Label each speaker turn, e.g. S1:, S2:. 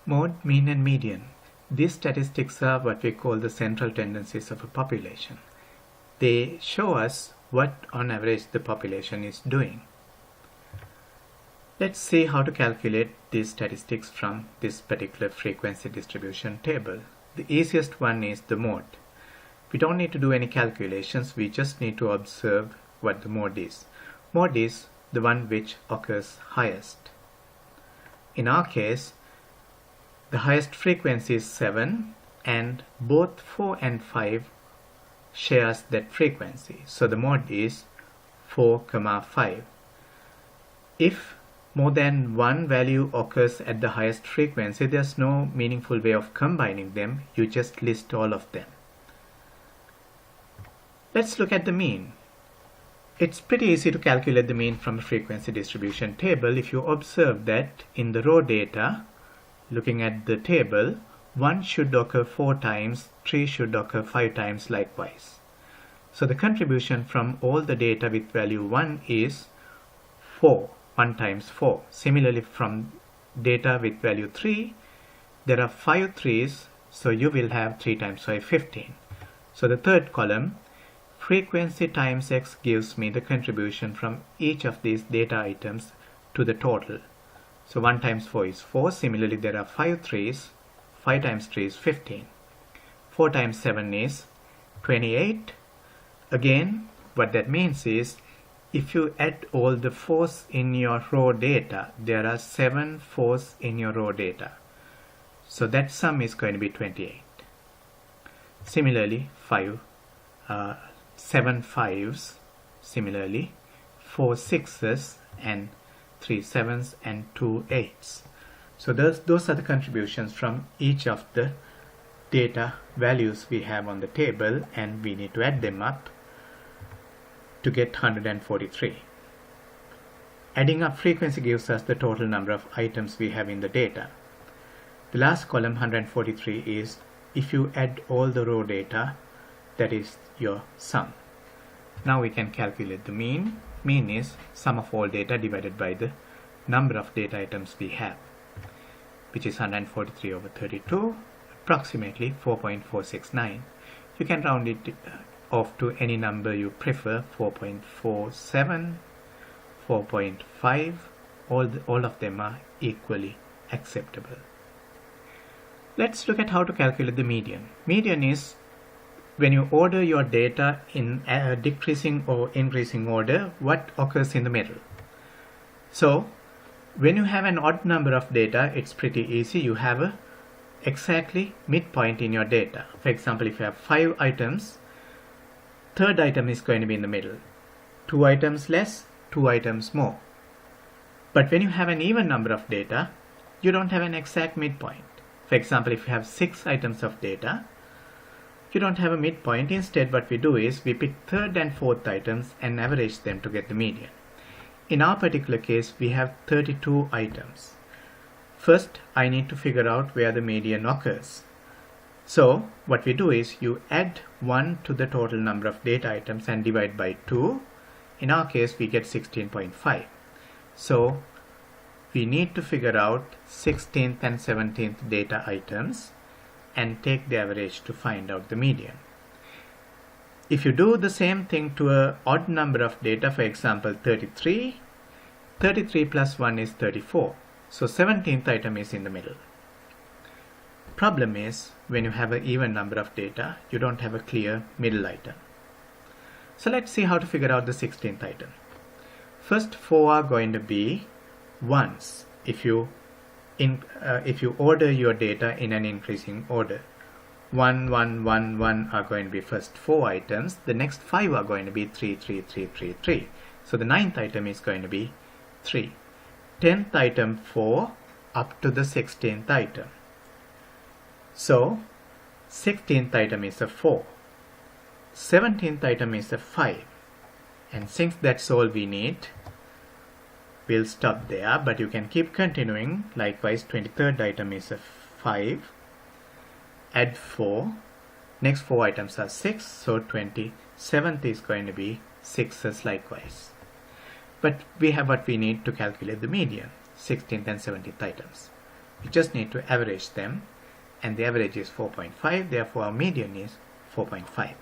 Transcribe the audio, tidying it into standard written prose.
S1: Mode, mean and median. These statistics are what we call the central tendencies of a population. They show us what on average the population is doing. Let's see how to calculate these statistics from this particular frequency distribution table. The easiest one is the mode. We don't need to do any calculations, we just need to observe what the mode is. Mode is the one which occurs highest. In our case, the highest frequency is 7 and both 4 and 5 shares that frequency. So the mode is 4, 5. If more than one value occurs at the highest frequency, there's no meaningful way of combining them. You just list all of them. Let's look at the mean. It's pretty easy to calculate the mean from a frequency distribution table if you observe that in the raw data, looking at the table, 1 should occur 4 times, 3 should occur 5 times likewise. So the contribution from all the data with value 1 is 4, 1 times 4. Similarly, from data with value 3, there are 5 3's, so you will have 3 times 5, 15. So the third column, frequency times x, gives me the contribution from each of these data items to the total. So 1 times 4 is 4. Similarly, there are 5 3's. 5 times 3 is 15. 4 times 7 is 28. Again, what that means is, if you add all the 4's in your raw data, there are 7 4's in your raw data. So that sum is going to be 28. Similarly, 7 5's. Similarly, 4 6's and 3 7's and 2 8's. So those are the contributions from each of the data values we have on the table, and we need to add them up to get 143. Adding up frequency gives us the total number of items we have in the data. The last column, 143, is if you add all the raw data, that is your sum. Now we can calculate the mean. Mean is sum of all data divided by the number of data items we have, which is 143 over 32, approximately 4.469. You can round it off to any number you prefer, 4.47, 4.5, all of them are equally acceptable. Let's look at how to calculate the median. Median is when you order your data in decreasing or increasing order, what occurs in the middle. So when you have an odd number of data, it's pretty easy. You have a exactly midpoint in your data. For example, if you have 5 items, third item is going to be in the middle. 2 items less, 2 items more. But when you have an even number of data, you don't have an exact midpoint. For example, if you have 6 items of data, you don't have a midpoint. Instead, what we do is we pick third and fourth items and average them to get the median. In our particular case, we have 32 items. First, I need to figure out where the median occurs. So what we do is you add 1 to the total number of data items and divide by 2. In our case, we get 16.5. So we need to figure out 16th and 17th data items and take the average to find out the median. If you do the same thing to an odd number of data, for example 33, 33 plus 1 is 34. So 17th item is in the middle. Problem is, when you have an even number of data, you don't have a clear middle item. So let's see how to figure out the 16th item. First 4 are going to be 1's if you order your data in an increasing order. 1, 1, 1, 1 are going to be first 4 items. The next 5 are going to be 3, 3, 3, 3, 3. So the 9th item is going to be 3. 10th item 4 up to the 16th item. So 16th item is a 4. 17th item is a 5. And since that's all we need, we'll stop there, but you can keep continuing. Likewise, 23rd item is a 5. Add 4. Next 4 items are 6, so 27th is going to be 6's likewise. But we have what we need to calculate the median, 16th and 17th items. We just need to average them, and the average is 4.5, therefore our median is 4.5.